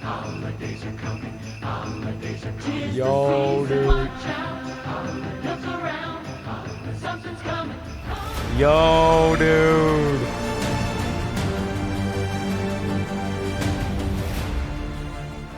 Holidays are coming, holidays are coming. Yo, dude. Watch out, look around, something's coming. Yo, dude.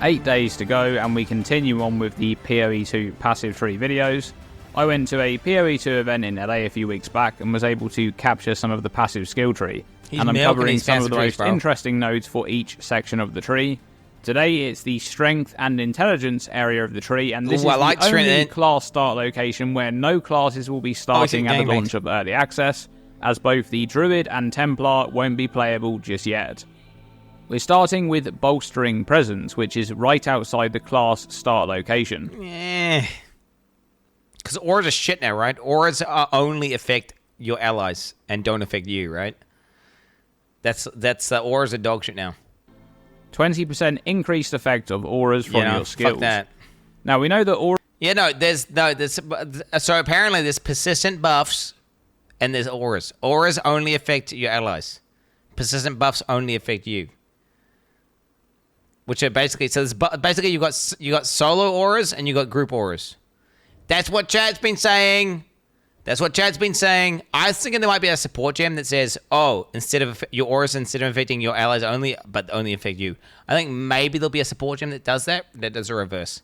Eight days to go, and we continue on with the PoE2 passive tree videos. I went to a PoE2 event in LA a few weeks back and was able to capture some of the passive skill tree. And I'm covering some of the most interesting nodes for each section of the tree. Today it's the strength and intelligence area of the tree, and this is the only class start location where no classes will be starting at the launch of early access, as both the Druid and Templar won't be playable just yet. We're starting with Bolstering Presence, which is right outside the class start location. Because auras are shit now, right? Auras only affect your allies and don't affect you, right? That's auras are dog shit now. 20% increased effect of auras from your skills. Fuck that. Now we know that auras. Yeah, there's so apparently there's persistent buffs and there's auras. Auras only affect your allies. Persistent buffs only affect you. Which are basically basically you got solo auras and you got group auras. That's what chat's been saying. I was thinking there might be a support gem that says, "Oh, instead of your auras, instead of affecting your allies only, but only affect you." I think maybe there'll be a support gem that does that. That does a reverse.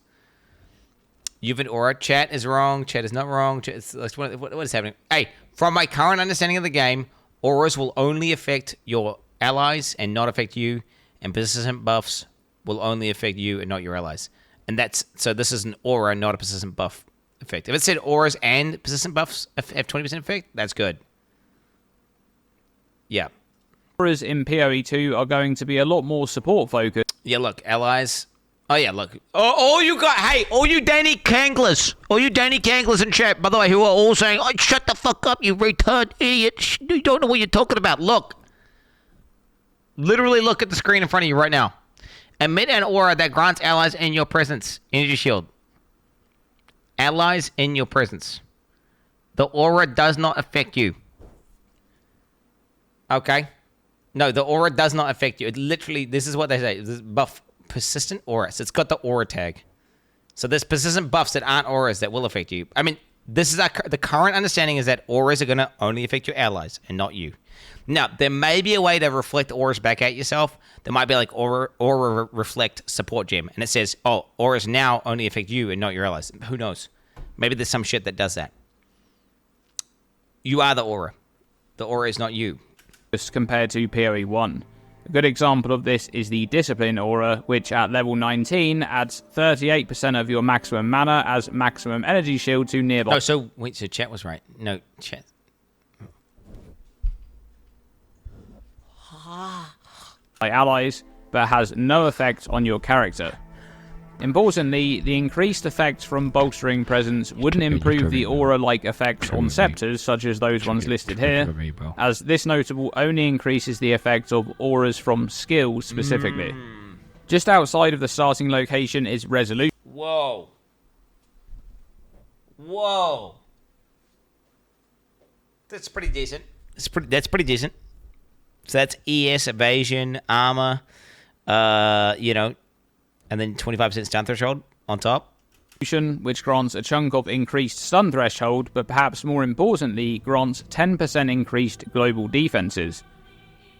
You've an aura. Chat is wrong. Chat is not wrong. What is happening? Hey, from my current understanding of the game, auras will only affect your allies and not affect you, and persistent buffs will only affect you and not your allies. And so this is an aura, not a persistent buff effect. If it said auras and persistent buffs have 20% effect, that's good. Yeah. Auras in PoE2 are going to be a lot more support focused. Yeah, look, allies. Oh, yeah, look. All you Danny Kanglers in chat, by the way, who are all saying, "Oh, shut the fuck up, you retard idiot. You don't know what you're talking about." Look. Literally look at the screen in front of you right now. Emit an aura that grants allies in your presence energy shield. Allies in your presence. The aura does not affect you. Okay? No, the aura does not affect you. It literally, this is what they say. This is buff persistent aura. So it's got the aura tag. So there's persistent buffs that aren't auras that will affect you. I mean, this is the current understanding is that auras are going to only affect your allies and not you. Now, there may be a way to reflect auras back at yourself. There might be like aura reflect support gem. And it says, "Oh, auras now only affect you and not your allies." Who knows? Maybe there's some shit that does that. You are the aura. The aura is not you. Compared to PoE1. A good example of this is the Discipline aura, which at level 19 adds 38% of your maximum mana as maximum energy shield to nearby. Oh, so wait, so chat was right. No, chat. By allies, but has no effect on your character. Importantly, the increased effects from Bolstering Presence wouldn't improve the aura-like effects on scepters, such as those ones listed here, as this notable only increases the effect of auras from skills specifically. Just outside of the starting location is Resolution. Whoa. That's pretty decent. That's pretty decent. So that's ES, evasion, armor, and then 25% stun threshold on top. Which grants a chunk of increased stun threshold, but perhaps more importantly, grants 10% increased global defenses.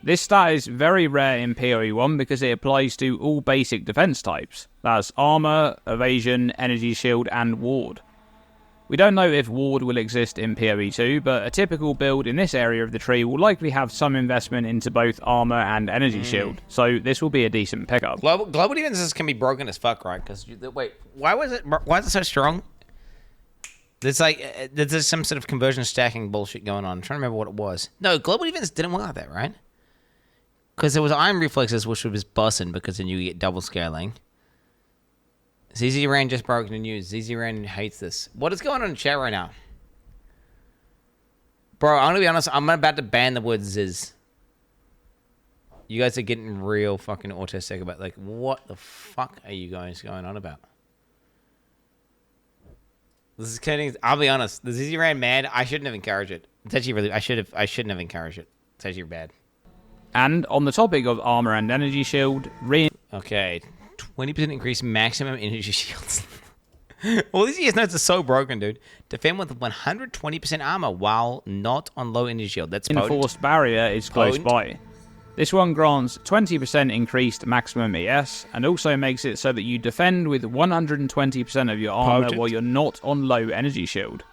This stat is very rare in PoE1 because it applies to all basic defense types. That's armor, evasion, energy shield, and ward. We don't know if ward will exist in PoE2, but a typical build in this area of the tree will likely have some investment into both armor and energy shield, so this will be a decent pickup. Global defenses can be broken as fuck, right? Because wait, why is it so strong? There's some sort of conversion stacking bullshit going on. I'm trying to remember what it was. No, global defense didn't work like that, right? Because there was iron reflexes, which was bussin' because then you get double scaling. ZZ Ran just broke the news. ZZ Ran hates this. What is going on in chat right now? Bro, I'm going to be honest. I'm about to ban the word Ziz. You guys are getting real fucking autistic about, like, what the fuck are you guys going on about? This is kidding. I'll be honest. The ZZ Ran mad. I shouldn't have encouraged it. It's actually really... I shouldn't have encouraged it. It's actually bad. And on the topic of armor and energy shield... Okay. 20% increase maximum energy shields. All these ES nodes are so broken, dude. Defend with 120% armor while not on low energy shield. That's potent. Enforced barrier is close by. This one grants 20% increased maximum ES, and also makes it so that you defend with 120% of your armor while you're not on low energy shield.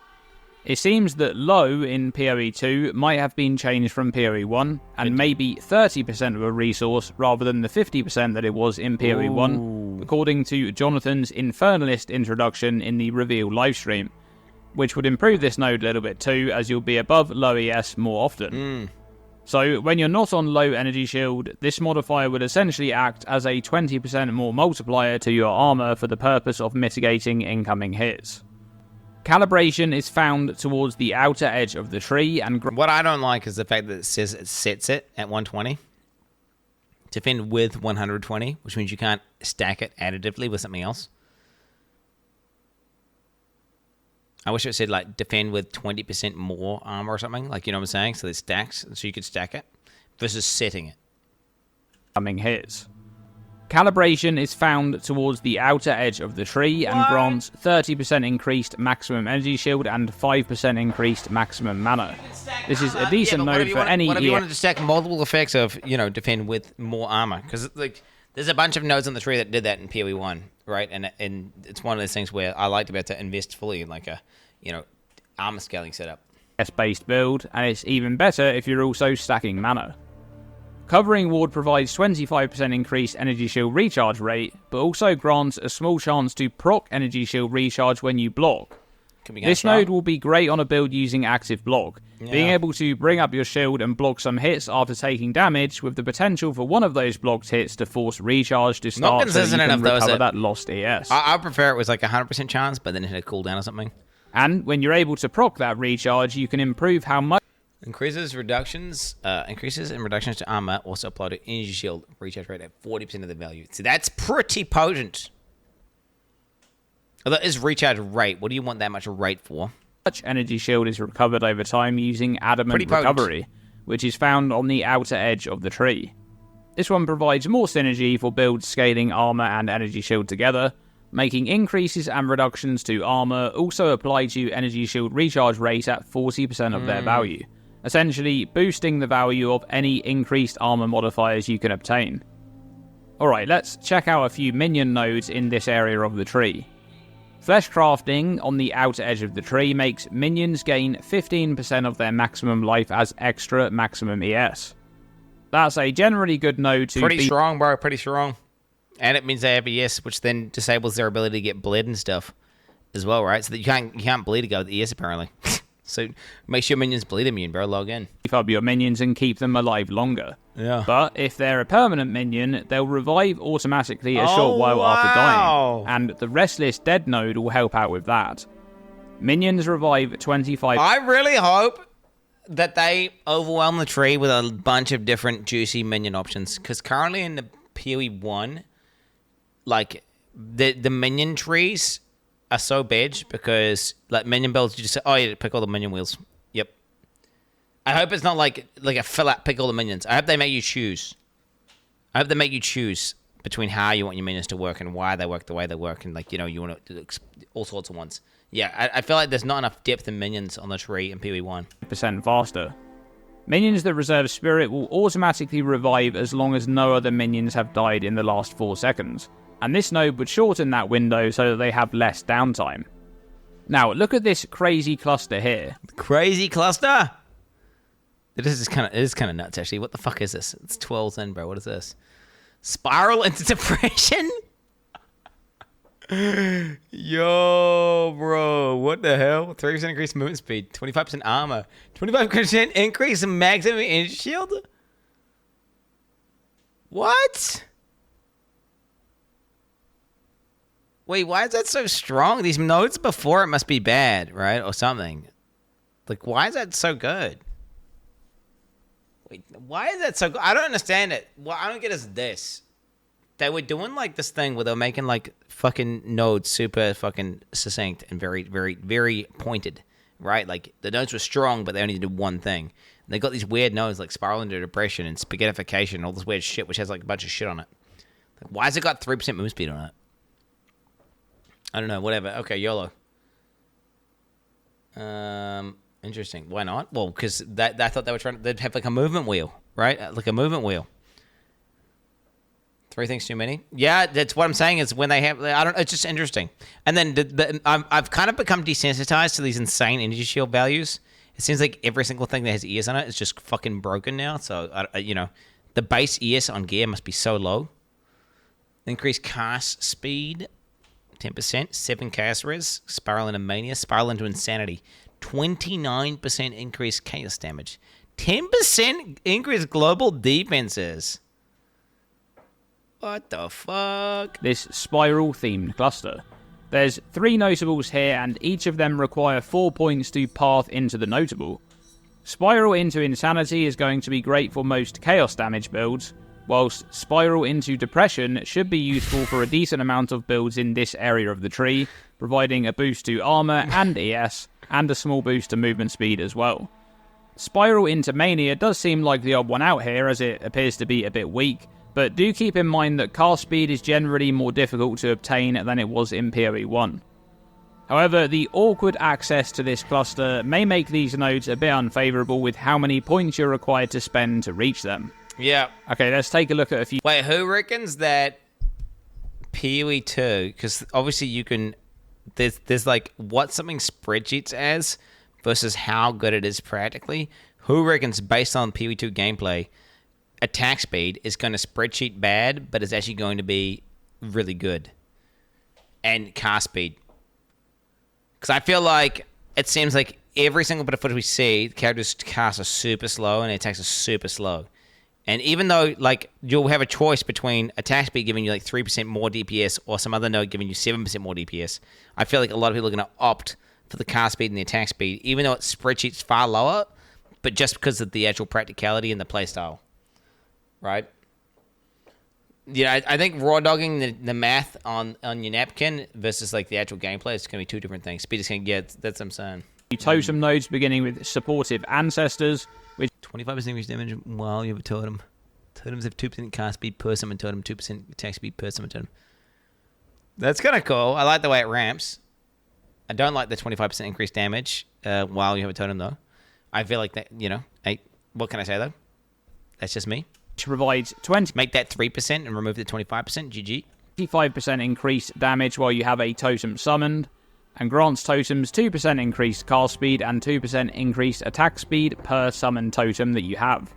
It seems that low in PoE 2 might have been changed from PoE 1, and maybe 30% of a resource rather than the 50% that it was in PoE 1, according to Jonathan's Infernalist introduction in the reveal livestream, which would improve this node a little bit too, as you'll be above low ES more often. So when you're not on low energy shield, this modifier would essentially act as a 20% more multiplier to your armor for the purpose of mitigating incoming hits. Calibration is found towards the outer edge of the tree, and what I don't like is the fact that it says it sets it at 120. Defend with 120, which means you can't stack it additively with something else. I wish it said, like, defend with 20% more armor or something. Like, you know what I'm saying? So it stacks, so you could stack it, versus setting it. Coming hits. Calibration is found towards the outer edge of the tree and grants 30% increased maximum energy shield and 5% increased maximum mana. This is a decent node for any... What if you wanted to stack multiple effects of, you know, defend with more armor? Because, like, there's a bunch of nodes on the tree that did that in PoE 1, right? And it's one of those things where I like to be able to invest fully in, like, a, you know, armor scaling setup. S-based build, and it's even better if you're also stacking mana. Covering Ward provides 25% increased energy shield recharge rate, but also grants a small chance to proc energy shield recharge when you block. This node will be great on a build using active block, being able to bring up your shield and block some hits after taking damage, with the potential for one of those blocked hits to force recharge to start so that you can recover that lost ES. I prefer it was like a 100% chance, but then it had a cooldown or something. And when you're able to proc that recharge, you can improve how much... Increases and reductions to armor also apply to energy shield recharge rate at 40% of the value. So that's pretty potent. Although it is recharge rate. What do you want that much rate for? Much energy shield is recovered over time using Adamant Recovery, which is found on the outer edge of the tree. This one provides more synergy for builds scaling armor and energy shield together, making increases and reductions to armor also apply to energy shield recharge rate at 40% of their value, essentially boosting the value of any increased armor modifiers you can obtain. Alright, let's check out a few minion nodes in this area of the tree. Fleshcrafting on the outer edge of the tree makes minions gain 15% of their maximum life as extra maximum ES. That's a generally good node to Pretty strong, bro, pretty strong. And it means they have ES, which then disables their ability to get bled and stuff as well, right? So that you can't bleed to go with ES, apparently. So make sure your minions bleed immune, bro. Log in. Keep up your minions and keep them alive longer. Yeah. But if they're a permanent minion, they'll revive automatically a short while after dying. And the Restless Dead node will help out with that. Minions revive 25... I really hope that they overwhelm the tree with a bunch of different juicy minion options. Because currently in the PoE 1, like, the minion trees are so bad because, like, minion builds, you just say, oh, yeah, pick all the minion wheels. Yep. I hope it's not like a fill-out pick all the minions. I hope they make you choose. I hope they make you choose between how you want your minions to work and why they work the way they work, and, like, you know, you want to do all sorts of ones. Yeah, I feel like there's not enough depth in minions on the tree in PoE 1. % faster. Minions that reserve spirit will automatically revive as long as no other minions have died in the last 4 seconds. And this node would shorten that window so that they have less downtime. Now, look at this crazy cluster here. Crazy cluster? It is kind of nuts, actually. What the fuck is this? It's 12 in, bro. What is this? Spiral into depression? Yo, bro. What the hell? 30% increased movement speed. 25% armor. 25% increase in maximum energy shield? What? Wait, why is that so strong? These nodes before it must be bad, right? Or something. Like, why is that so good? Wait, why is that so good? I don't understand it. What I don't get is this. They were doing, like, this thing where they were making, like, fucking nodes super fucking succinct and very, very, very pointed, right? Like, the nodes were strong, but they only did one thing. And they got these weird nodes, like Spiral into Depression and Spaghettification and all this weird shit, which has, like, a bunch of shit on it. Why has it got 3% move speed on it? I don't know. Whatever. Okay, YOLO. Interesting. Why not? Well, because I thought they'd have like a movement wheel, right? Like a movement wheel. 3 things too many. Yeah, that's what I'm saying. Is when they have, I don't. It's just interesting. And then I've kind of become desensitized to these insane energy shield values. It seems like every single thing that has ES on it is just fucking broken now. So the base ES on gear must be so low. Increased cast speed, 10%. 7 cast res. Spiral into mania. Spiral into insanity. 29% increased chaos damage. 10% increased global defenses. What the fuck? This spiral-themed cluster. There's 3 notables here, and each of them require 4 points to path into the notable. Spiral into Insanity is going to be great for most chaos damage builds, whilst Spiral into Depression should be useful for a decent amount of builds in this area of the tree, providing a boost to armor and ES, and a small boost to movement speed as well. Spiral into Mania does seem like the odd one out here, as it appears to be a bit weak, but do keep in mind that cast speed is generally more difficult to obtain than it was in PoE 1. However, the awkward access to this cluster may make these nodes a bit unfavourable with how many points you're required to spend to reach them. Yeah. Okay, let's take a look at a few... Wait, who reckons that PoE 2, because obviously you can... There's like what something spreadsheets as versus how good it is practically. Who reckons based on PoE 2 gameplay... attack speed is going to spreadsheet bad, but it's actually going to be really good. And cast speed. Because I feel like it seems like every single bit of footage we see, the characters cast are super slow and the attacks are super slow. And even though like you'll have a choice between attack speed giving you like 3% more DPS or some other node giving you 7% more DPS, I feel like a lot of people are going to opt for the cast speed and the attack speed, even though it spreadsheets far lower, but just because of the actual practicality and the playstyle. Right? Yeah, I think raw dogging the math on your napkin versus like the actual gameplay is going to be 2 different things. Speed is going to get, that's what I'm saying. Totem nodes beginning with supportive ancestors, which 25% increased damage while you have a totem. Totems have 2% cast speed per summon totem, 2% attack speed per summon totem. That's kind of cool. I like the way it ramps. I don't like the 25% increased damage while you have a totem though. I feel like that, what can I say though? That's just me. provides 20 Make that 3% and remove the 25%. GG. 25% increased damage while you have a totem summoned, and grants totems 2% increased cast speed and 2% increased attack speed per summoned totem that you have.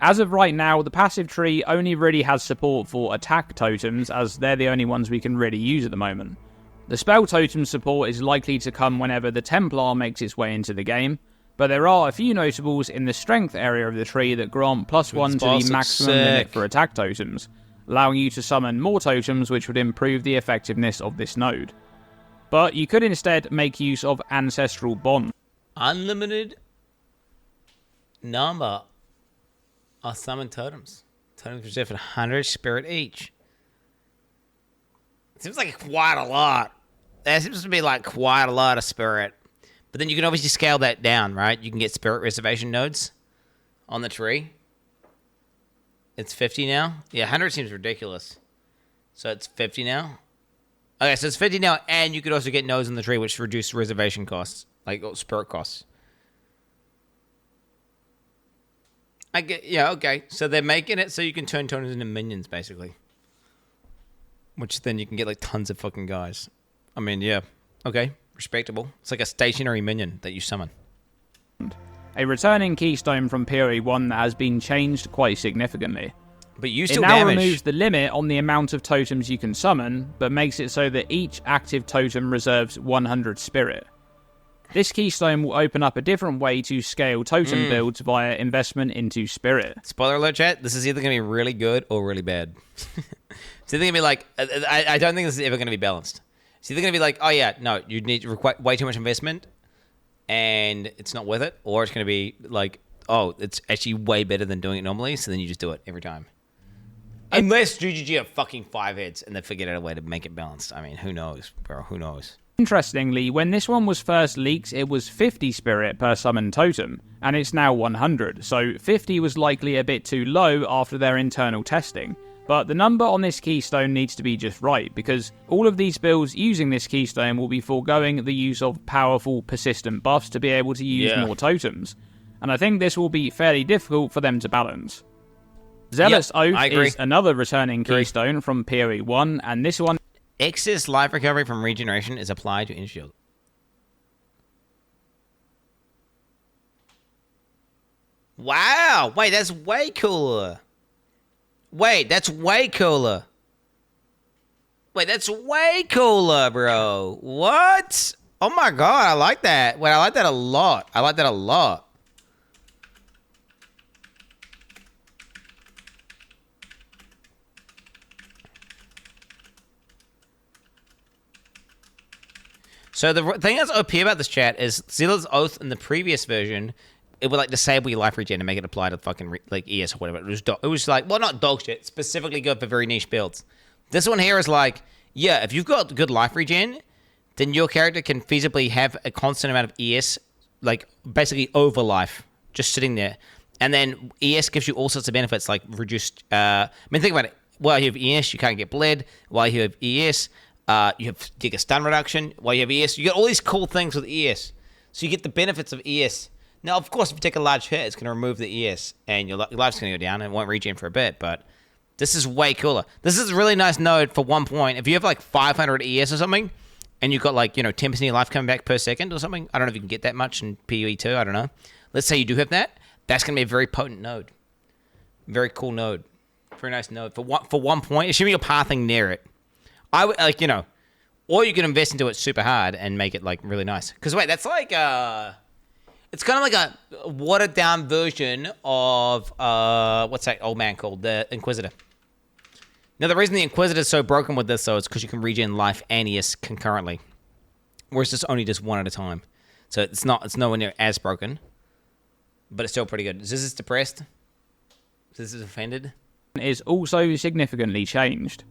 As of right now, the passive tree only really has support for attack totems, as they're the only ones we can really use at the moment. The spell totem support is likely to come whenever the Templar makes its way into the game, but there are a few notables in the strength area of the tree that grant +1 to the maximum limit for attack totems, allowing you to summon more totems, which would improve the effectiveness of this node. But you could instead make use of Ancestral Bond. Unlimited number of summoned totems. Totems reserved for 100 spirit each. It seems like quite a lot. That seems to be like quite a lot of spirit. But then you can obviously scale that down, right? You can get spirit reservation nodes on the tree. It's 50 now. Yeah, 100 seems ridiculous. So it's 50 now. Okay, so it's 50 now, and you could also get nodes on the tree, which reduce reservation costs, like spirit costs. Yeah, okay. So they're making it so you can turn totems into minions, basically. Which then you can get like tons of fucking guys. I mean, yeah. Okay, respectable. It's like a stationary minion that you summon. A returning keystone from PoE 1 that has been changed quite significantly. But you It still now damage. removes the limit on the amount of totems you can summon, but makes it so that each active totem reserves 100 spirit. This keystone will open up a different way to scale totem builds via investment into spirit. Spoiler alert, chat. This is either going to be really good or really bad. It's either going to be like... I don't think this is ever going to be balanced. It's either going to be like, oh yeah, no, you need way too much investment, and it's not worth it, or it's going to be like, oh, it's actually way better than doing it normally, so then you just do it every time. Unless GGG have fucking 5 heads and they figured out a way to make it balanced. I mean, who knows, bro? Who knows? Interestingly, when this one was first leaked, it was 50 spirit per summoned totem, and it's now 100, so 50 was likely a bit too low after their internal testing, But the number on this keystone needs to be just right, because all of these builds using this keystone will be foregoing the use of powerful, persistent buffs to be able to use more totems. And I think this will be fairly difficult for them to balance. Zealot's Oath is another returning keystone from PoE 1, and this one... Excess life recovery from regeneration is applied to Energy Shield. Wow! Wait, that's way cooler. Wait, that's way cooler. Wait, that's way cooler, bro. What? Oh my god, I like that. Wait, I like that a lot. I like that a lot. So the thing that's OP about this chat is Zealot's Oath in the previous version, it would like disable your life regen and make it apply to fucking like ES or whatever. It was like, well, not dog shit, specifically good for very niche builds. This one here is like, yeah, if you've got good life regen, then your character can feasibly have a constant amount of ES, like basically over life, just sitting there. And then ES gives you all sorts of benefits, like reduced. I mean, think about it. While you have ES, you can't get bled. While you have ES, you get a stun reduction. While you have ES, you get all these cool things with ES. So you get the benefits of ES. Now, of course, if you take a large hit, it's going to remove the ES, and your life's going to go down, and it won't regen for a bit, but this is way cooler. This is a really nice node for 1 point. If you have, like, 500 ES or something, and you've got, like, 10% of your life coming back per second or something, I don't know if you can get that much in PoE 2, I don't know. Let's say you do have that. That's going to be a very potent node. Very cool node. Very nice node. For 1 point, assuming you're pathing near it. I would, like, or you can invest into it super hard and make it, like, really nice. Because, wait, that's like, it's kind of like a watered-down version of, what's that old man called? The Inquisitor. Now, the reason the Inquisitor is so broken with this, though, is because you can regen life and ES concurrently. Whereas this only just one at a time. So it's nowhere near as broken. But it's still pretty good. Is this depressed? Is this offended? Is also significantly changed.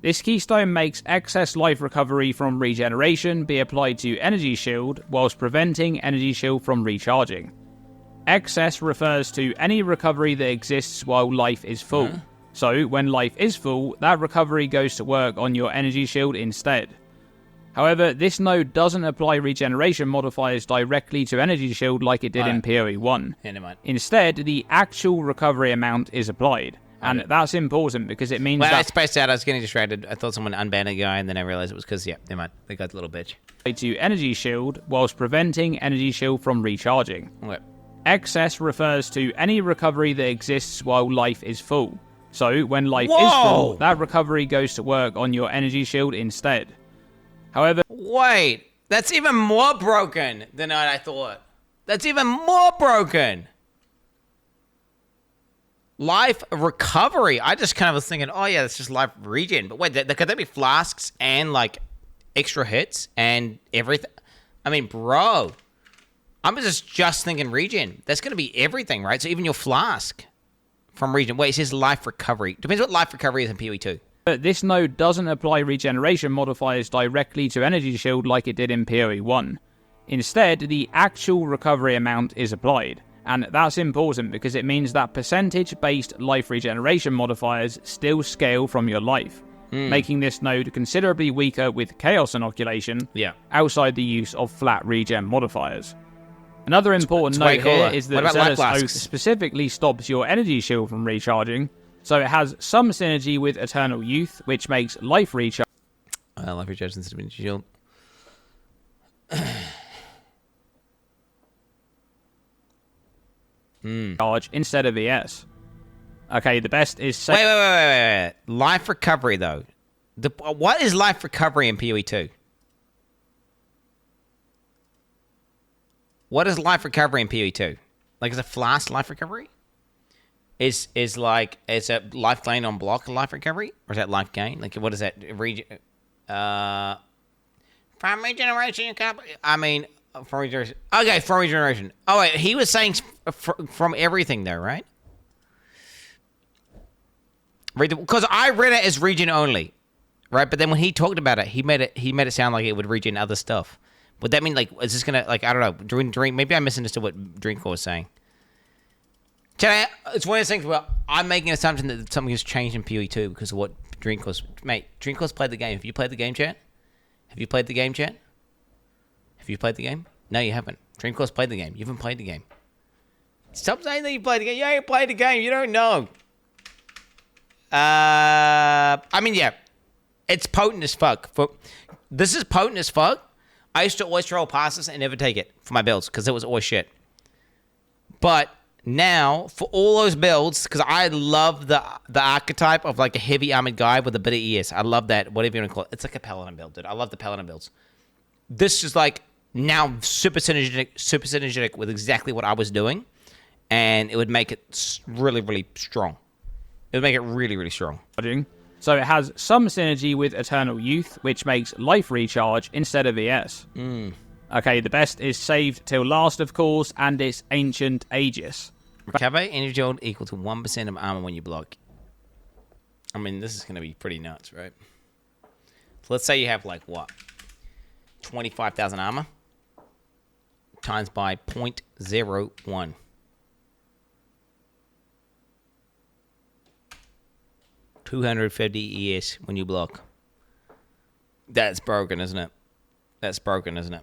This keystone makes excess life recovery from regeneration be applied to Energy Shield, whilst preventing Energy Shield from recharging. Excess refers to any recovery that exists while life is full. So, when life is full, that recovery goes to work on your Energy Shield instead. However, this node doesn't apply regeneration modifiers directly to Energy Shield like it did in PoE 1. Yeah, never mind. Instead, the actual recovery amount is applied. And that's important because it means that... Well, I spaced out. I was getting distracted. I thought someone unbanned a guy, and then I realized it was because, never mind. They got the little bitch. To Energy Shield, whilst preventing Energy Shield from recharging. Okay. Excess refers to any recovery that exists while life is full. So, when life is full, that recovery goes to work on your Energy Shield instead. However... Wait, that's even more broken than I thought. That's even more broken. Life recovery. I just kind of was thinking, oh yeah, that's just life regen. But wait, could that be flasks and like extra hits and everything? I mean, bro, I'm just thinking regen. That's going to be everything, right? So even your flask from regen. Wait, it says life recovery. Depends what life recovery is in PoE 2. But this node doesn't apply regeneration modifiers directly to Energy Shield like it did in PoE 1. Instead, the actual recovery amount is applied. And that's important because it means that percentage-based life regeneration modifiers still scale from your life, making this node considerably weaker with Chaos Inoculation outside the use of flat regen modifiers. Another important note here is that Zealot's Oath specifically stops your Energy Shield from recharging, so it has some synergy with Eternal Youth, which makes life recharge... life recharge instead of Energy Shield. Charge instead of ES. Okay, the best is... Wait. Life recovery, though. What is life recovery in PoE 2? What is life recovery in PoE 2? Like, is a flask life recovery? Is a life gain on block life recovery? Or is that life gain? Like, what is that? From regeneration, you can't... I mean... From regeneration. Okay, from regeneration. Oh, wait, he was saying from everything, though, right? Because I read it as regen only, right? But then when he talked about it, he made it sound like it would regen other stuff. Would that mean, like, is this gonna, like, I don't know, during maybe I misunderstood what Dreamcore was saying. It's one of those things where I'm making an assumption that something has changed in PoE2 because of what Dreamcore's... Mate, Dreamcore's played the game. Have you played the game, chat? Have you played the game, chat? Have you played the game? No, you haven't. Dreamcore's played the game. You haven't played the game. Stop saying that you played the game. You ain't played the game. You don't know. I mean, yeah. It's potent as fuck. This is potent as fuck. I used to always roll past this and never take it for my builds because it was always shit. But now, for all those builds, because I love the archetype of like a heavy armored guy with a bit of ES. I love that, whatever you want to call it. It's like a paladin build, dude. I love the paladin builds. This is like now super synergetic with exactly what I was doing. And it would make it really, really strong. It would make it really, really strong. So it has some synergy with Eternal Youth, which makes life recharge instead of ES. Okay, the best is saved till last, of course, and it's Ancient Aegis. Recover energy shield equal to 1% of armor when you block. I mean, this is going to be pretty nuts, right? So let's say you have, like, what? 25,000 armor times by 0.01. $250 ES when you block. That's broken, isn't it? That's broken, isn't it?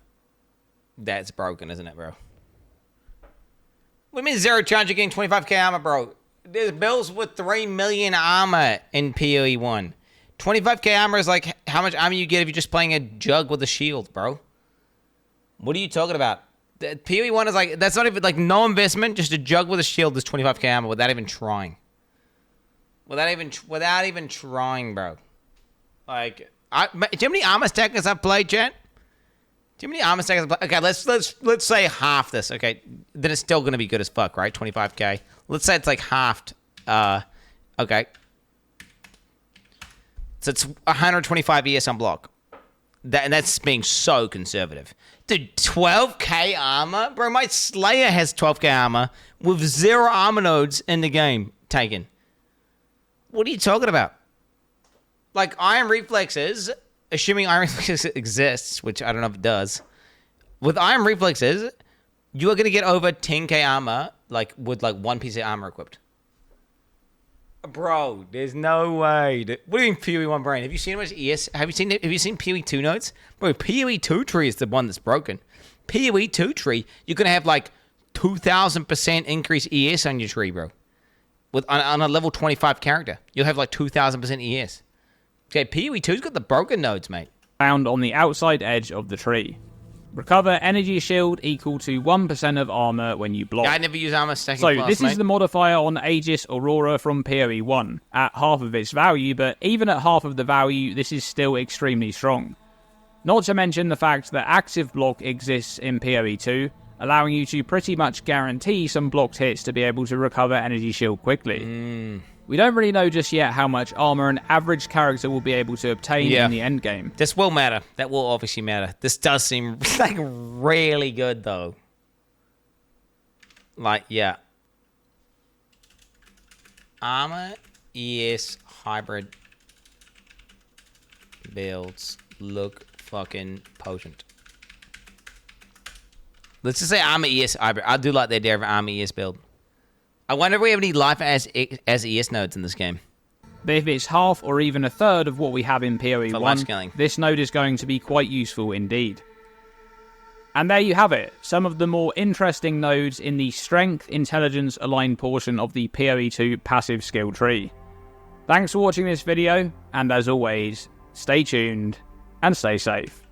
That's broken, isn't it, bro? What do you mean zero chance you're getting 25k armor, bro? There's builds with 3 million armor in PoE 1. 25k armor is like how much armor you get if you're just playing a jug with a shield, bro. What are you talking about? The PoE 1 is like, that's not even, like, no investment, just a jug with a shield is 25k armor without even trying. Without even trying, bro. Like, do you know how many armor stackers I've played, chat? Do you know how many armor stackers I've played? Okay, let's say half this. Okay, then it's still gonna be good as fuck, right? 25k. Let's say it's like halved. Okay. So it's 125 ES on block. And that's being so conservative. Dude, 12k armor? Bro, my Slayer has 12k armor with 0 armor nodes in the game taken. What are you talking about? Like, Iron Reflexes, assuming Iron Reflexes exists, which I don't know if it does. With Iron Reflexes, you are going to get over 10k armor, like, with, like, 1 piece of armor equipped. Bro, there's no way. What do you mean PoE 1 brain? Have you seen how much ES? Have you seen PoE 2 nodes? Bro, PoE 2 tree is the one that's broken. PoE 2 tree, you're going to have, like, 2,000% increase ES on your tree, bro. On a level 25 character, you'll have like 2,000% ES. Okay, PoE 2's got the broken nodes, mate. Found on the outside edge of the tree. Recover energy shield equal to 1% of armor when you block. Yeah, I never use armor stacking So class, this mate. is the modifier on Aegis Aurora from PoE 1 at half of its value, but even at half of the value, this is still extremely strong. Not to mention the fact that active block exists in PoE 2, allowing you to pretty much guarantee some blocked hits to be able to recover energy shield quickly. We don't really know just yet how much armor an average character will be able to obtain in the endgame. This will matter. That will obviously matter. This does seem like really good, though. Like, yeah. Armor, ES, hybrid builds look fucking potent. Let's just say Armor ES hybrid. I do like the idea of an Armor ES build. I wonder if we have any life as ES nodes in this game. But if it's half or even a third of what we have in PoE For 1, life scaling. this node is going to be quite useful indeed. And there you have it, some of the more interesting nodes in the Strength Intelligence aligned portion of the PoE 2 passive skill tree. Thanks for watching this video, and as always, stay tuned and stay safe.